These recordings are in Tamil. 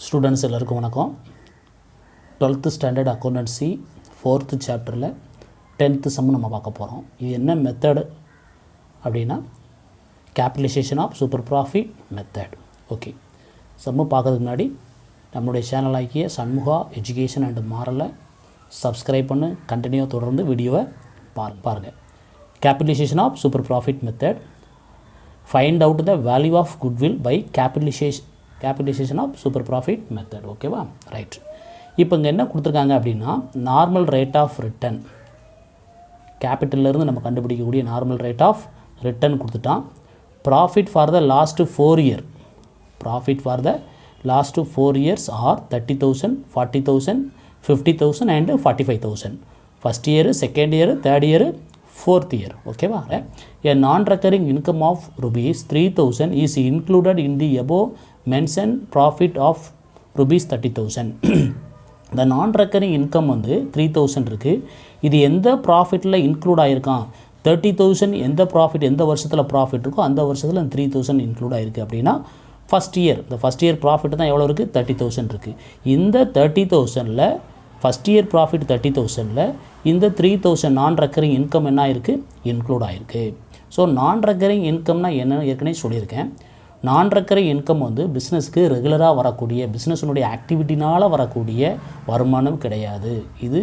ஸ்டூடெண்ட்ஸ் எல்லாருக்கும் வணக்கம். 12th ஸ்டாண்டர்ட் அக்கௌண்டன்சி 4th சாப்டரில் 10th சம் நம்ம பார்க்க போகிறோம். இது என்ன மெத்தட் அப்படின்னா capitalisation of super profit method. Okay, சம்மு பார்க்கறதுக்கு முன்னாடி நம்மளுடைய சேனல் ஆகிய சண்முகா எஜுகேஷன் அண்ட் மாரலை சப்ஸ்கிரைப் பண்ணு, கண்டினியூ தொடர்ந்து வீடியோவை பாருங்கள். Capitalisation of super profit method. Find out the value of goodwill by capitalisation of super profit method. ஓகேவா, ரைட். இப்போ இங்கே என்ன கொடுத்துருக்காங்க அப்படின்னா நார்மல் ரேட் ஆஃப் ரிட்டர்ன், கேபிட்டல்லேருந்து நம்ம கண்டுபிடிக்கக்கூடிய நார்மல் ரேட் ஆஃப் ரிட்டர்ன் கொடுத்துட்டான். Profit for the last 4 year, profit for the last 4 years are 30,000, 40,000, 50,000 and 45,000. First year, second year, third year, fourth year. ஓகேவா, a non-recurring income of rupees 3,000 is included in the above mentioned profit of rupees 30,000. இந்த non-recurring income வந்து 3,000 இருக்குது. இது எந்த ப்ராஃபிட்டில் இன்க்ளூட் ஆகிருக்கான்? 30,000 எந்த ப்ராஃபிட், எந்த வருஷத்தில் ப்ராஃபிட் இருக்கோ அந்த வருஷத்தில் 3,000 இன்க்ளூட் ஆகிருக்கு அப்படின்னா ஃபஸ்ட் இயர், இந்த ஃபஸ்ட் இயர் ப்ராஃபிட் தான் எவ்வளோ இருக்குது? 30,000 இருக்குது. இந்த 30,000ல் ஃபஸ்ட் இயர் ப்ராஃபிட் 30,000ல் இந்த 3,000 நான் ரெக்கரிங் இன்கம் என்ன ஆகிருக்கு? இன்க்ளூட் ஆகிருக்கு. ஸோ நான் ரெக்கரிங் இன்கம்னா என்ன ஏற்கனவே சொல்லியிருக்கேன். நான் ரெக்கரிங் இன்கம் வந்து பிஸ்னஸ்க்கு ரெகுலராக வரக்கூடிய, பிஸ்னஸினுடைய ஆக்டிவிட்டினால் வரக்கூடிய வருமானம் கிடையாது. இது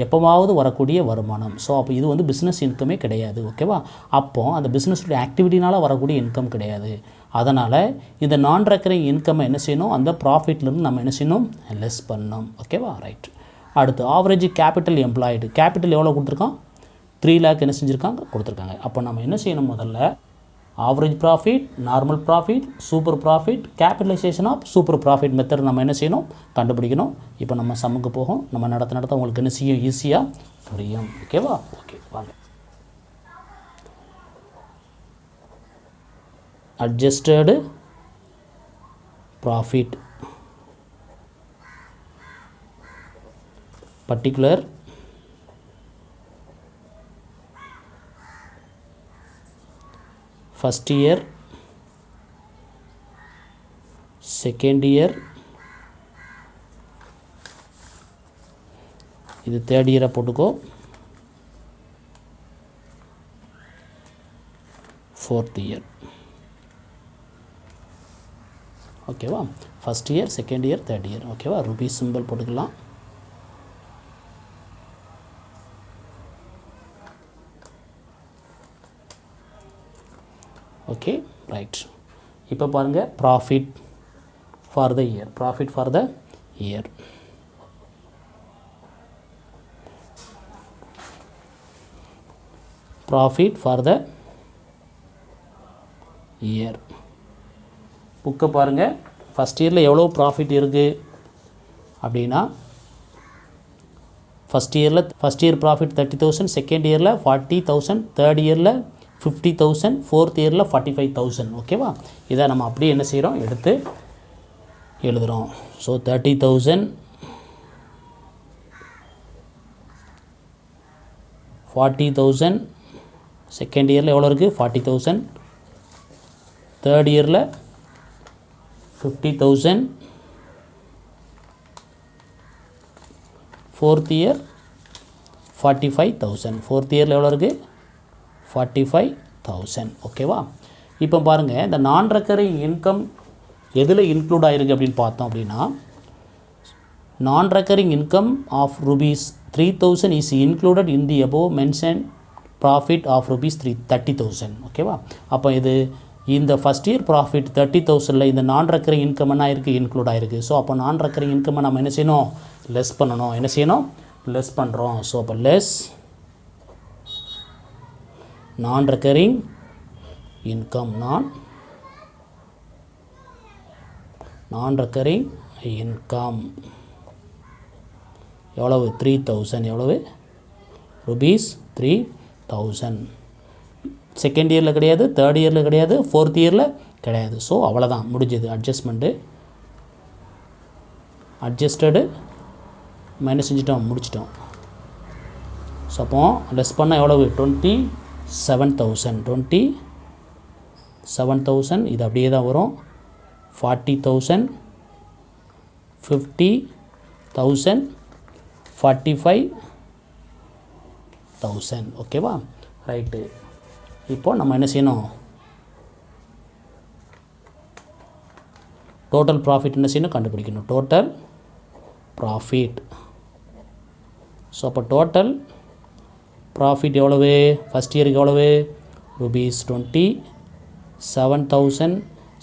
எப்போவாவது வரக்கூடிய வருமானம். ஸோ அப்போ இது வந்து பிஸ்னஸ் இன்கமே கிடையாது. ஓகேவா, அப்போது அந்த பிஸ்னஸுடைய ஆக்டிவிட்டினால் வரக்கூடிய இன்கம் கிடையாது. அதனால் இந்த நான் ரெக்கரிங் இன்கம்மை என்ன செய்யணும்? அந்த ப்ராஃபிட்லேருந்து நம்ம என்ன செய்யணும்? லெஸ் பண்ணணும். ஓகேவா, ரைட். அடுத்து ஆவரேஜ் கேபிட்டல் எம்ப்ளாய்டு, கேபிட்டல் எவ்வளோ கொடுத்துருக்கான்? 3 lakh என்ன செஞ்சுருக்காங்க? கொடுத்துருக்காங்க. அப்போ நம்ம என்ன செய்யணும்? முதல்ல average profit, normal profit, super profit, capitalisation of super profit method நம்ம என்ன செய்யணும்? கண்டுபிடிக்கணும். இப்போ நம்ம சம்முக்கு போகும். நம்ம நடத்த உங்களுக்கு என்ன செய்யும்? ஈஸியாக புரியும். ஓகேவா, ஓகே வாங்க. Adjusted profit, particular first year, second year, இது தேர்ட் இயரை போட்டுக்கோ, ஃபோர்த் இயர். ஓகேவா, first year, second year, third year. ஓகேவா, ருபீஸ் சிம்பிள் போட்டுக்கலாம். Okay, right. இப்போ பாருங்கள், profit for the year, profit for the year. Profit for the year. புக்கை பாருங்கள். ஃபஸ்ட் இயரில் எவ்வளோ ப்ராஃபிட் இருக்குது அப்படின்னா ஃபஸ்ட் இயர் ப்ராஃபிட் 30,000, செகண்ட் இயரில் 40,000, தேர்ட் இயரில் 50,000, ஃபோர்த் இயரில் 45,000. ஓகேவா, இதை நம்ம அப்படியே என்ன செய்கிறோம்? எடுத்து எழுதுகிறோம். ஸோ 30,000, 40,000, செகண்ட் இயரில் எவ்வளோ இருக்குது? 40,000, தேர்ட் இயரில் 50,000, ஃபோர்த் இயர் 45,000. ஃபோர்த் இயரில் எவ்வளோ இருக்குது? 45,000. ஓகேவா, இப்போ பாருங்கள், இந்த நான் ரெக்கரிங் இன்கம் எதில் இன்க்ளூட் ஆகிருக்கு அப்படின்னு பார்த்தோம் அப்படின்னா நான் recurring income of rupees 3,000 is included in the above mentioned profit of rupees 30,000. ஓகேவா, அப்போ இது இந்த ஃபஸ்ட் இயர் ப்ராஃபிட் 30,000ல் இந்த நான் ரெக்கரிங் இன்கம் என்ன ஆகிருக்கு? இன்க்ளூட் ஆகிருக்கு. ஸோ அப்போ நான் ரெக்கரிங் இன்கம்மை நம்ம என்ன செய்யணும்? லெஸ் பண்ணணும். என்ன செய்யணும்? லெஸ் பண்ணுறோம். ஸோ அப்போ லெஸ் நான் ரெக்கரிங் இன்கம், நான் ரெக்கரிங் இன்கம் எவ்வளவு? 3,000. எவ்வளவு? ருபீஸ் 3,000. செகண்ட் இயரில் கிடையாது, தேர்ட் இயரில் கிடையாது, ஃபோர்த் இயரில் கிடையாது. ஸோ அவ்வளோதான், முடிஞ்சது. அட்ஜஸ்ட்மெண்ட்டு அட்ஜஸ்டடு மைனஸ் செஞ்சிட்டோம், முடிச்சிட்டோம். ஸோ அப்போ லெஸ் பண்ணால் எவ்வளவு? 27,000. இது அப்படியே தான் வரும். 40,000, 50,000 45,000 ஓகேவா ரைட்டு இப்போது நம்ம என்ன செய்யணும் டோட்டல் ப்ராஃபிட் என்ன செய்யணும் கண்டுபிடிக்கணும் டோட்டல் ப்ராஃபிட் ஸோ அப்போ டோட்டல் ப்ராஃபிட் எவ்வளவு ஃபஸ்ட் இயருக்கு எவ்வளவு ₹27,000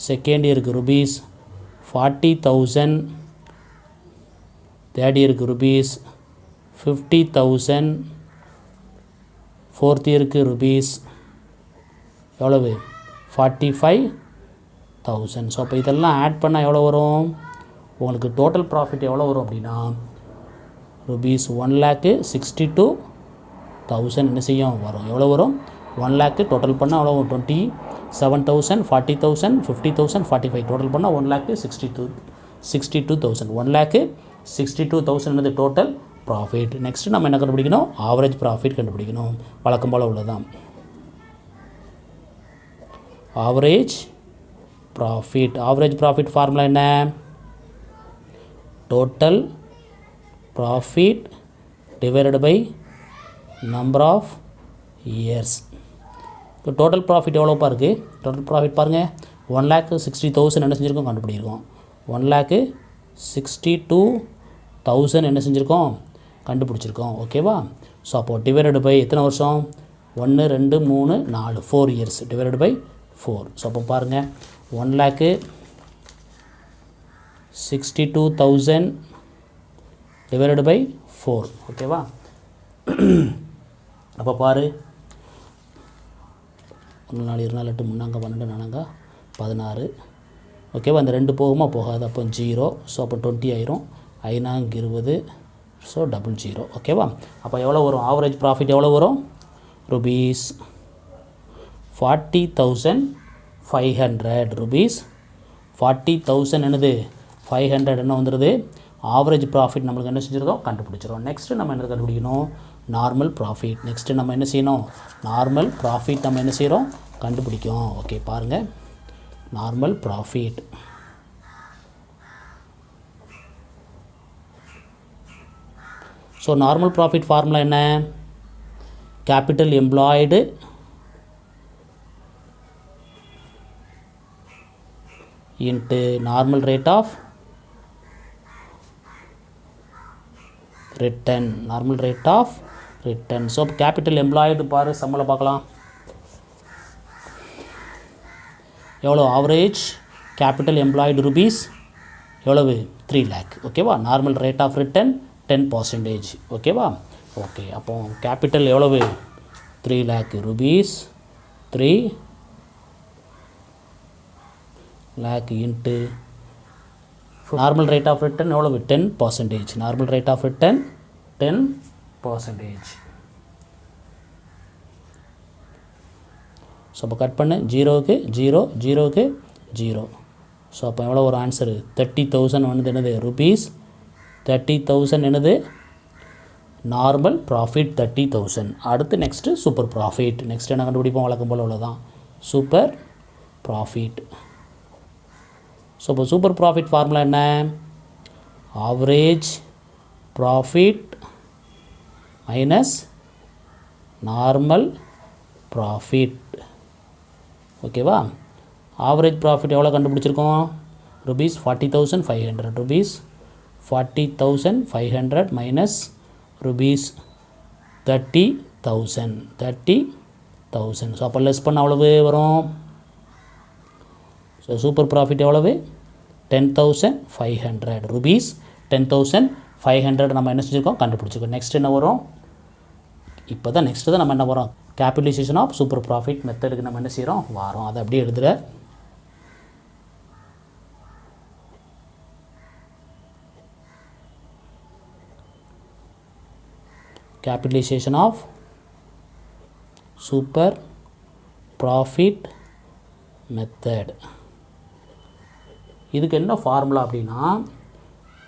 செகண்ட் இயருக்கு ₹40,000 தேர்ட் இயருக்கு ₹50,000 ஃபோர்த் இயருக்கு எவ்வளவு 45,000 ஸோ அப்போ இதெல்லாம் ஆட் பண்ணால் எவ்வளோ வரும் உங்களுக்கு டோட்டல் ப்ராஃபிட் எவ்வளோ வரும் அப்படின்னா ₹1,62,000 என்ன செய்யும் வரும் எவ்வளோ வரும் 1 lakh டோட்டல் பண்ணால் எவ்வளோ 27,000 40,000 50,000 45 டோட்டல் பண்ணால் 1,62,000 1,62,000 என்னது டோட்டல் ப்ராஃபிட் நெக்ஸ்ட்டு நம்ம என்ன கண்டுபிடிக்கணும் ஆவரேஜ் ப்ராஃபிட் கண்டுபிடிக்கணும் வழக்கம் போல் உள்ளதான் ஆவரேஜ் ப்ராஃபிட் ஃபார்முலா என்ன total profit divided by number of years இப்போ டோட்டல் ப்ராஃபிட் எவ்வளோப்பா இருக்குது டோட்டல் ப்ராஃபிட் பாருங்கள் 1,60,000 என்ன செஞ்சுருக்கோம் கண்டுபிடிச்சிருக்கோம் 1,62,000 என்ன செஞ்சுருக்கோம் கண்டுபிடிச்சிருக்கோம் ஓகேவா ஸோ அப்போது டிவைடட் பை எத்தனை வருஷம் 1 2 3 4 4 இயர்ஸ் டிவைடட் பை 4 ஸோ அப்போ பாருங்கள் 1,62,000 டிவைடட் பை 4 ஓகேவா அப்போ பாரு 1 4 2 4 8 3 12 4 16 ஓகேவா அந்த 2 போகுமா போகாது அப்போ 0 ஸோ அப்போ 20 ஆயிரும் 5 20 ஸோ 00 ஓகேவா அப்போ எவ்வளோ வரும் ஆவரேஜ் ப்ராஃபிட் எவ்வளோ வரும் ₹40,500 40,000 என்னது 500 என்ன வந்துடுது ஆவரேஜ் ப்ராஃபிட் நம்மளுக்கு என்ன செஞ்சுருக்கோம் கண்டுபிடிச்சிரும் நெக்ஸ்ட்டு நம்ம என்ன கண்டுபிடிக்கணும் நார்மல் ப்ராஃபிட் நெக்ஸ்ட்டு நம்ம என்ன செய்யணும் நார்மல் ப்ராஃபிட் நம்ம என்ன செய்கிறோம் கண்டுபிடிக்கும் ஓகே பாருங்கள் normal profit so normal profit formula என்ன capital employed into normal rate of return so capital employed பாரு சம்பளம் பார்க்கலாம் எவ்வளோ ஆவரேஜ் கேபிட்டல் எம்ப்ளாய்டு எவ்வளவு 3 lakh ஓகேவா நார்மல் ரேட் ஆஃப் ரிட்டன் 10% ஓகேவா ஓகே அப்போ கேபிட்டல் எவ்வளவு 3 lakh ₹3 lakh into normal rate of return எவ்வளவு 10% normal rate of return 10% so அப்போ கட் பண்ணு 0க்கு 0 0க்கு 0 ஸோ அப்போ எவ்வளோ ஒரு ஆன்சரு 30,000 வந்து என்னது ₹30,000 என்னது நார்மல் ப்ராஃபிட் 30,000 அடுத்து நெக்ஸ்ட்டு சூப்பர் ப்ராஃபிட் நெக்ஸ்ட் என்ன கண்டுபிடிப்போம் வழக்கம் போல் உள்ளதான் சூப்பர் ப்ராஃபிட் ஸோ இப்போ சூப்பர் ப்ராஃபிட் ஃபார்முலா என்ன average profit minus normal profit ஓகேவா ஆவரேஜ் ப்ராஃபிட் எவ்வளோ கண்டுபிடிச்சிருக்கோம் ₹40,500 40,500 மைனஸ் ₹30,000 ஸோ அப்போ லெஸ் பண்ண அவ்வளவு வரும் ஸோ சூப்பர் ப்ராஃபிட் எவ்வளவு 10,500 10,500 நம்ம என்ன செஞ்சுருக்கோம் கண்டுபிடிச்சிருக்கோம் நெக்ஸ்ட் என்ன வரும் இப்போ தான் நெக்ஸ்ட்டு தான் நம்ம என்ன வரோம் கேபிட்டலைசேஷன் ஆஃப் சூப்பர் ப்ராஃபிட் மெத்தடுக்கு நம்ம என்ன செய்கிறோம் வரோம் அதை அப்படியே எழுதுகிற capitalization of super profit method இதுக்கு என்ன ஃபார்முலா அப்படின்னா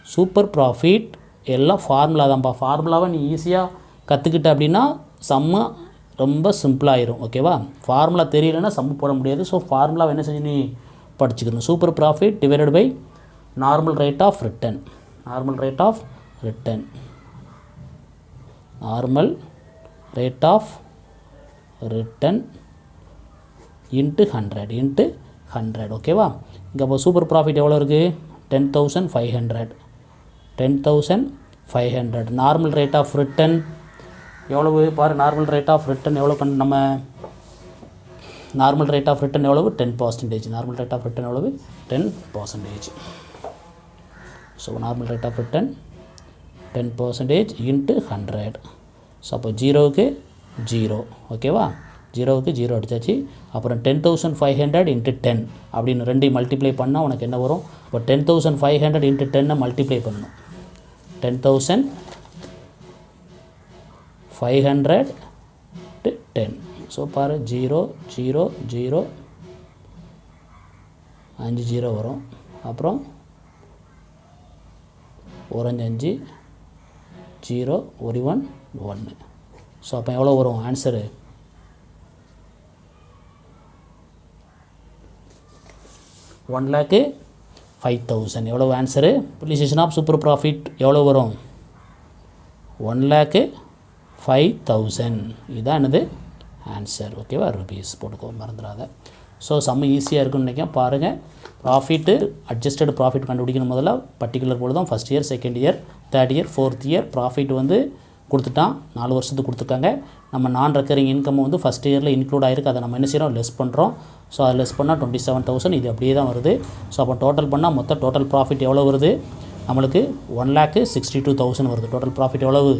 சூப்பர் ப்ராஃபிட் எல்லாம் ஃபார்முலா தான்ப்பா ஃபார்முலாவை நீ ஈஸியாக கற்றுக்கிட்ட அப்படின்னா சம்மு ரொம்ப சிம்பிளாகிடும் ஓகேவா ஃபார்முலா தெரியலைன்னா சம்மு போட முடியாது ஸோ ஃபார்முலாவை என்ன செஞ்சு நீ படிச்சுக்கணும் super profit divided by normal rate of return normal rate of return normal rate of return into 100 ஓகேவா. இங்கே அப்போ சூப்பர் ப்ராஃபிட் எவ்வளோ இருக்குது 10,500 நார்மல் ரேட் ஆஃப் ரிட்டர்ன் எவ்வளவு பாரு. நார்மல் ரேட் ஆஃப் ரிட்டர்ன் எவ்வளோ நம்ம நார்மல் ரேட் ஆஃப் ரிட்டர்ன் எவ்வளவு 10%. நார்மல் ரேட் ஆஃப் ரிட்டர்ன் எவ்வளவு 10%. So normal rate of return 10% into 100. So அப்போ 0க்கு 0 ஓகேவா. 0க்கு 0 அடித்தாச்சு. அப்புறம் 10,500 இன்ட்டு 10 அப்படின்னு ரெண்டையும் மல்டிப்ளை பண்ணால் உனக்கு என்ன வரும். இப்போ 10,500 இன்ட்டு 10 மல்டிப்ளை பண்ணணும். 10,500 10. ஸோ பாரு 0 0 0 5 0 வரும். அப்புறம் 1 5 0 1 1. ஸோ அப்போ எவ்வளோ வரும் ஆன்சரு 1,05,000. எவ்வளோ ஆன்சரு ரிலீசேஷன் ஆஃப் சூப்பர் ப்ராஃபிட் எவ்வளோ வரும் 1,05,000. இதுதான் என்னது ஆன்சர் ஓகேவா. ருபீஸ் போட்டுக்கோ மறந்துடாத. ஸோ செம்ம ஈஸியாக இருக்குன்னு நினைக்கிறேன். பாருங்கள் ப்ராஃபிட்டு அட்ஜஸ்டட் ப்ராஃபிட் கண்டுபிடிக்கணும். முதல்ல பர்டிகுலர் போல் தான் first year second year third year fourth year profit வந்து கொடுத்துட்டான். 4 வருஷத்துக்கு கொடுத்துருக்காங்க. நம்ம நான் ரெக்கரிங் இன்கம் வந்து ஃபஸ்ட் இயரில் இன்க்ளூட் ஆகிருக்கு. அதை நம்ம என்ன செய்கிறோம் லெஸ் பண்ணுறோம். ஸோ அதை லெஸ் பண்ணால் 27,000 இது அப்படியே தான் வருது. ஸோ அப்போ டோட்டல் பண்ணால் மொத்த டோட்டல் ப்ராஃபிட் எவ்வளோ வருது நம்மளுக்கு 1,62,000 வருது. டோட்டல் ப்ராஃபிட் எவ்வளவு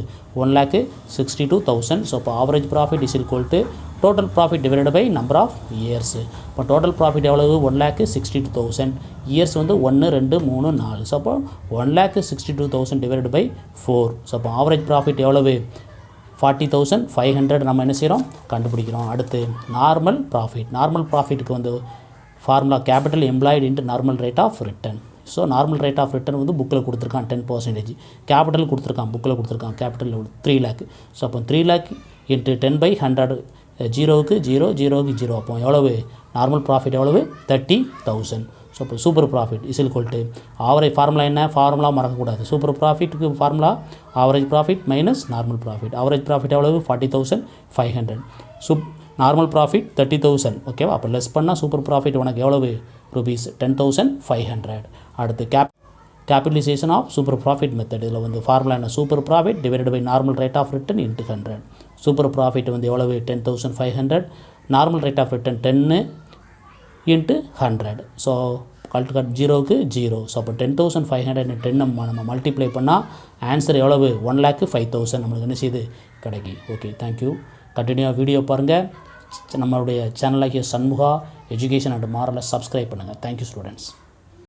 1,62,000. ஸோ இப்போ average profit is equal to total profit divided by number of years. இப்போ டோட்டல் ப்ராஃபிட் எவ்வளவு 1,62,000. இயர்ஸ் வந்து 1 2 3 4. ஸோ அப்போ 1,62,000 டிவைடட் பை 4. ஸோ அப்போ ஆவரேஜ் ப்ராஃபிட் எவ்வளவு 40,500 நம்ம என்ன செய்கிறோம் கண்டுபிடிக்கிறோம். அடுத்து நார்மல் ப்ராஃபிட். நார்மல் ப்ராஃபிட்டுக்கு வந்து formula capital employed into normal rate of return. So normal rate of return வந்து புக்கில் கொடுத்துருக்கான் 10%. கேபிட்டல் கொடுத்துருக்கான் புக்கில் கொடுத்துருக்கான் கேபிட்டல் 3 lakh. ஸோ அப்போ 3 lakh இன்ட்டு 10/100 0க்கு 0 0க்கு 0. அப்போ எவ்வளவு நார்மல் ப்ராஃபிட் எவ்வளவு 30,000. ஸோ இப்போ super profit is equal to average formula என்ன ஃபார்முலா மறக்கக்கூடாது. சூப்பர் ப்ராஃபிட்டுக்கு formula average profit minus normal profit. Average profit எவ்வளவு 40,500. நார்மல் ப்ராஃபிட் 30,000 ஓகேவா. அப்போ லெஸ் பண்ணால் சூப்பர் ப்ராஃபிட் உனக்கு எவ்வளவு ருபீஸ் 10,500. அடுத்து capitalisation of super profit method. இதில் வந்து ஃபார்முலா என்ன super profit divided by normal rate of return into 100. Super profit வந்து எவ்வளவு 10,500. Normal rate of return 10 into 100. So cut 0க்கு 0. ஸோ அப்போ 10,500 10 நம்ம மல்டிப்ளை பண்ணால் ஆன்சர் எவ்வளவு 1,05,000 நம்மளுக்கு என்ன செய்யுது கிடைக்கும். Okay thank you. கண்டினியூவாக வீடியோ பாருங்கள். நம்மளுடைய சேனலாகிய சண்முகா எஜுகேஷன் அண்ட் மாரலை சப்ஸ்கிரைப் பண்ணுங்கள். Thank you students.